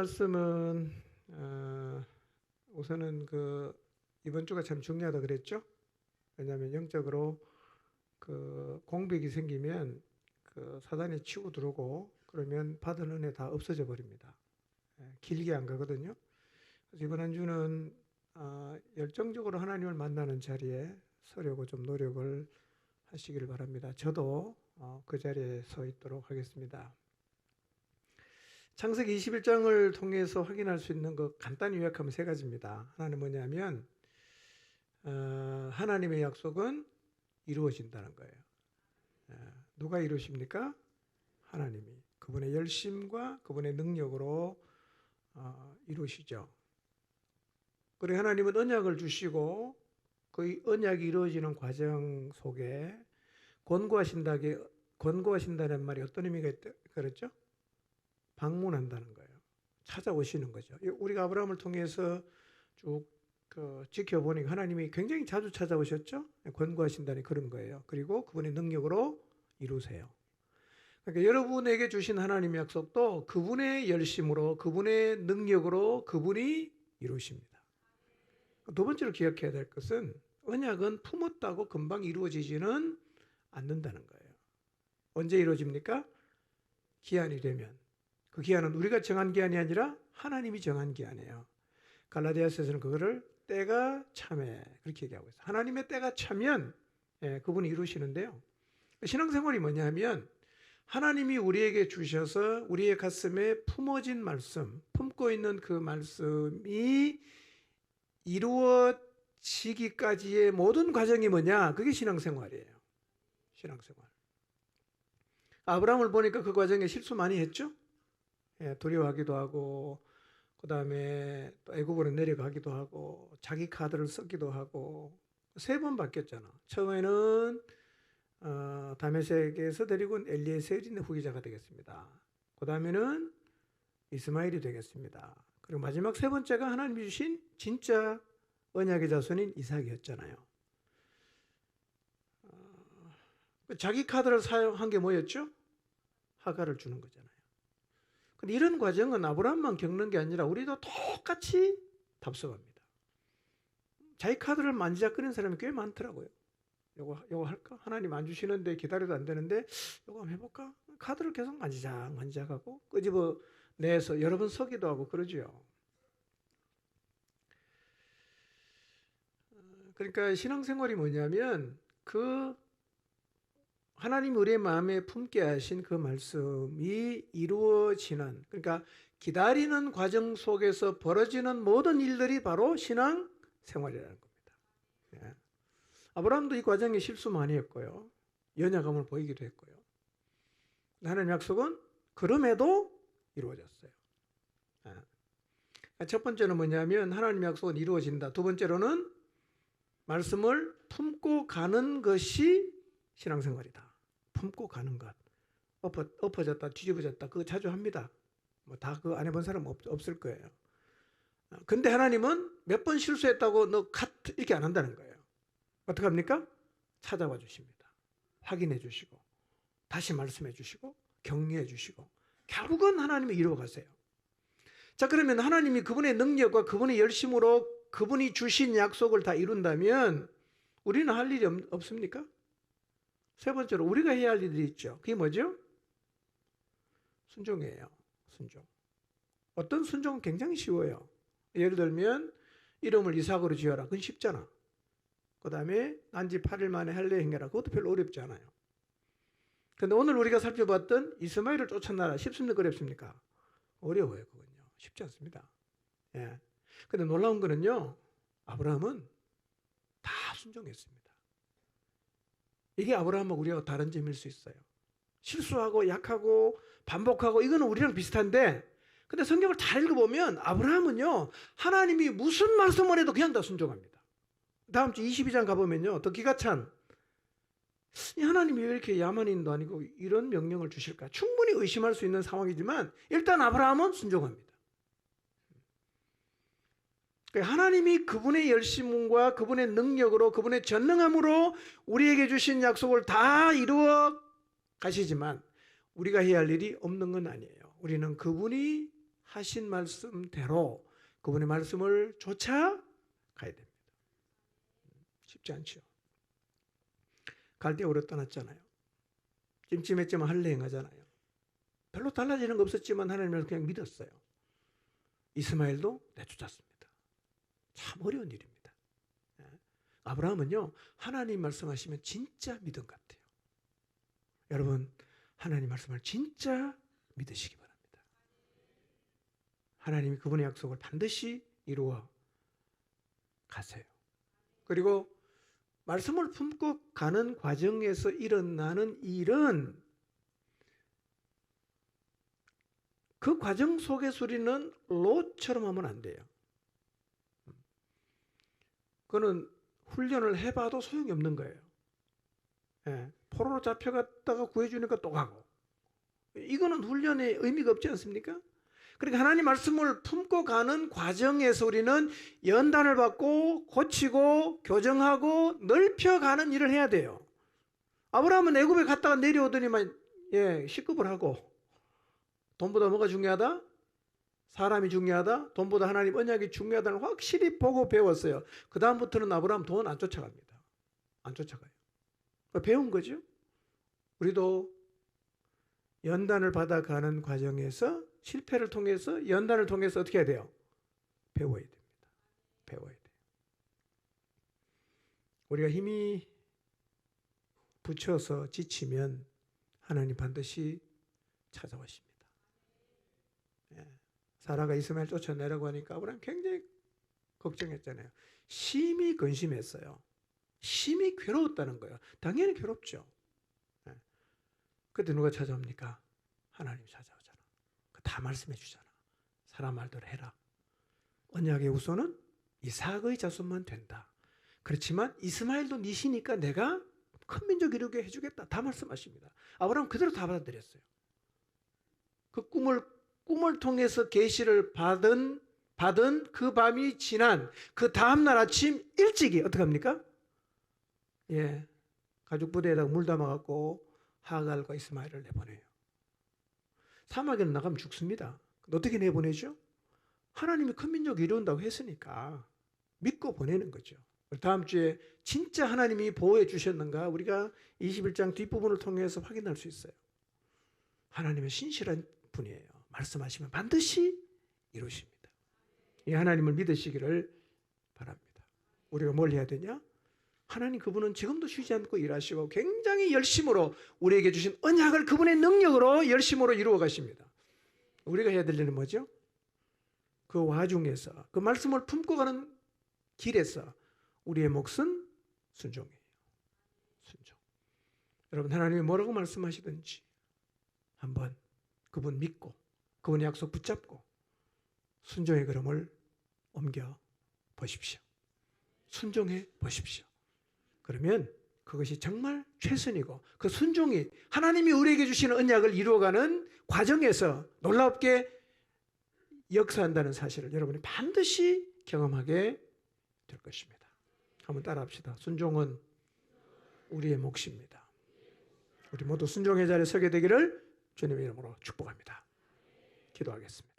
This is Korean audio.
말씀은 우선은 이번 주가 참 중요하다 그랬죠. 왜냐하면 영적으로 공백이 생기면 사단이 치고 들어오고 그러면 받은 은혜 다 없어져 버립니다. 길게 안 가거든요. 그래서 이번 한 주는 열정적으로 하나님을 만나는 자리에 서려고 좀 노력을 하시기를 바랍니다. 저도 그 자리에 서 있도록 하겠습니다. 창세기 21장을 통해서 확인할 수 있는 것 간단히 요약하면 세 가지입니다. 하나는 뭐냐면 하나님의 약속은 이루어진다는 거예요. 누가 이루십니까? 하나님이. 그분의 열심과 그분의 능력으로 이루시죠. 그리고 하나님은 언약을 주시고 그 언약이 이루어지는 과정 속에 권고하신다는 말이 어떤 의미가 있다 그랬죠? 방문한다는 거예요. 찾아오시는 거죠. 우리가 아브라함을 통해서 쭉 지켜보니까 하나님이 굉장히 자주 찾아오셨죠? 권고하신다니 그런 거예요. 그리고 그분의 능력으로 이루세요. 그러니까 여러분에게 주신 하나님의 약속도 그분의 열심으로, 그분의 능력으로 그분이 이루십니다. 두 번째로 기억해야 될 것은 언약은 품었다고 금방 이루어지지는 않는다는 거예요. 언제 이루어집니까? 기한이 되면. 그 기한은 우리가 정한 기한이 아니라 하나님이 정한 기한이에요. 갈라디아서에서는 그거를 때가 참에 그렇게 얘기하고 있어요. 하나님의 때가 차면 그분이 이루시는데요. 신앙생활이 뭐냐면 하나님이 우리에게 주셔서 우리의 가슴에 품어진 말씀, 품고 있는 그 말씀이 이루어지기까지의 모든 과정이 뭐냐? 그게 신앙생활이에요. 신앙생활. 아브라함을 보니까 그 과정에 실수 많이 했죠? 두려워하기도 하고 그 다음에 또 애국으로 내려가기도 하고 자기 카드를 썼기도 하고 3번 바뀌었잖아. 처음에는 다메섹에서 데리고 온 엘리에셀이 후계자가 되겠습니다. 그 다음에는 이스마엘이 되겠습니다. 그리고 마지막 3번째가 하나님이 주신 진짜 언약의 자손인 이삭이었잖아요. 자기 카드를 사용한 게 뭐였죠? 하가를 주는 거잖아요. 근데 이런 과정은 아브라함만 겪는 게 아니라 우리도 똑같이 답습합니다. 자기 카드를 만지작거리는 사람이 꽤 많더라고요. 요거 할까? 하나님 안 주시는데 기다려도 안 되는데 요거 한번 해볼까? 카드를 계속 만지작하고 끄집어 내서 여러 번 서기도 하고 그러죠. 그러니까 신앙생활이 뭐냐면 하나님 우리의 마음에 품게 하신 그 말씀이 이루어지는, 그러니까 기다리는 과정 속에서 벌어지는 모든 일들이 바로 신앙생활이라는 겁니다. 예. 아브라함도 이 과정에 실수 많이 했고요. 연약함을 보이기도 했고요. 하나님 약속은 그럼에도 이루어졌어요. 예. 첫 번째는 뭐냐면 하나님 약속은 이루어진다. 두 번째로는 말씀을 품고 가는 것이 신앙생활이다. 품고 가는 것. 엎어졌다, 뒤집어졌다. 그거 자주 합니다. 다 그거 안 해본 사람 없을 거예요. 근데 하나님은 몇 번 실수했다고 너 이렇게 안 한다는 거예요. 어떻게 합니까? 찾아와 주십니다. 확인해 주시고, 다시 말씀해 주시고, 격려해 주시고, 결국은 하나님이 이루어 가세요. 자, 그러면 하나님이 그분의 능력과 그분의 열심으로 그분이 주신 약속을 다 이룬다면 우리는 할 일이 없습니까? 세 번째로 우리가 해야 할 일이 있죠. 그게 뭐죠? 순종이에요. 순종. 어떤 순종은 굉장히 쉬워요. 예를 들면 이름을 이삭으로 지어라. 그건 쉽잖아. 그 다음에 난지 8일 만에 할례 행해라. 그것도 별로 어렵지 않아요. 그런데 오늘 우리가 살펴봤던 이스마엘을 쫓아나라. 쉽습니까? 어렵습니까? 어려워요. 그건요. 쉽지 않습니다. 예. 근데 놀라운 거는요, 아브라함은 다 순종했습니다. 이게 아브라함하고 우리하고 다른 점일 수 있어요. 실수하고 약하고 반복하고 이거는 우리랑 비슷한데, 근데 성경을 다 읽어보면 아브라함은요, 하나님이 무슨 말씀을 해도 그냥 다 순종합니다. 다음 주 22장 가보면요, 더 기가 찬, 하나님이 왜 이렇게 야만인도 아니고 이런 명령을 주실까? 충분히 의심할 수 있는 상황이지만 일단 아브라함은 순종합니다. 하나님이 그분의 열심과 그분의 능력으로 그분의 전능함으로 우리에게 주신 약속을 다 이루어 가시지만 우리가 해야 할 일이 없는 건 아니에요. 우리는 그분이 하신 말씀대로 그분의 말씀을 쫓아가야 됩니다. 쉽지 않죠. 갈대우로 떠났잖아요. 찜찜했지만 할례행하잖아요. 별로 달라지는 거 없었지만 하나님을 그냥 믿었어요. 이스마엘도 내쫓았습니다. 참 어려운 일입니다. 아브라함은요, 하나님 말씀하시면 진짜 믿음 같아요. 여러분, 하나님 말씀을 진짜 믿으시기 바랍니다. 하나님이 그분의 약속을 반드시 이루어 가세요. 그리고 말씀을 품고 가는 과정에서 일어나는 일은 그 과정 속에서 우리는 롯처럼 하면 안 돼요. 그거는 훈련을 해봐도 소용이 없는 거예요. 포로로 잡혀갔다가 구해주니까 또 가고. 이거는 훈련의 의미가 없지 않습니까? 그러니까 하나님 말씀을 품고 가는 과정에서 우리는 연단을 받고 고치고 교정하고 넓혀가는 일을 해야 돼요. 아브라함은 애굽에 갔다가 내려오더니만 식급을 하고, 돈보다 뭐가 중요하다? 사람이 중요하다? 돈보다 하나님 언약이 중요하다는 확실히 보고 배웠어요. 그 다음부터는 아브라함 돈 안 쫓아갑니다. 안 쫓아가요. 배운 거죠. 우리도 연단을 받아가는 과정에서 실패를 통해서 연단을 통해서 어떻게 해야 돼요? 배워야 됩니다. 배워야 돼요. 우리가 힘이 붙여서 지치면 하나님 반드시 찾아오십니다. 사라가 이스마엘 쫓아내라고 하니까 아브라함 굉장히 걱정했잖아요. 심히 근심했어요. 심히 괴로웠다는 거예요. 당연히 괴롭죠. 그때 누가 찾아옵니까? 하나님이 찾아오잖아. 다 말씀해 주잖아. 사람 말대로 해라. 언약의 후손은 이삭의 자손만 된다. 그렇지만 이스마엘도 니시니까 내가 큰 민족 이루게 해주겠다. 다 말씀하십니다. 아브라함 그대로 다 받아들였어요. 그 꿈을 통해서 계시를 받은 그 밤이 지난 그 다음날 아침 일찍이 어떻게 합니까? 가죽 부대에다가 물 담아갖고 하갈과 이스마엘을 내보내요. 사막에는 나가면 죽습니다. 어떻게 내보내죠? 하나님이 큰 민족 이룬다고 했으니까 믿고 보내는 거죠. 다음 주에 진짜 하나님이 보호해 주셨는가 우리가 21장 뒷부분을 통해서 확인할 수 있어요. 하나님은 신실한 분이에요. 말씀하시면 반드시 이루십니다. 이 하나님을 믿으시기를 바랍니다. 우리가 뭘 해야 되냐? 하나님 그분은 지금도 쉬지 않고 일하시고 굉장히 열심으로 우리에게 주신 언약을 그분의 능력으로 열심으로 이루어 가십니다. 우리가 해야 될 일은 뭐죠? 그 와중에서 그 말씀을 품고 가는 길에서 우리의 몫은 순종이에요. 순종. 여러분 하나님이 뭐라고 말씀하시든지 한번 그분 믿고 그분의 약속 붙잡고 순종의 걸음을 옮겨 보십시오. 순종해 보십시오. 그러면 그것이 정말 최선이고 그 순종이 하나님이 우리에게 주시는 언약을 이루어가는 과정에서 놀랍게 역사한다는 사실을 여러분이 반드시 경험하게 될 것입니다. 한번 따라합시다. 순종은 우리의 몫입니다. 우리 모두 순종의 자리에 서게 되기를 주님의 이름으로 축복합니다. 기도하겠습니다.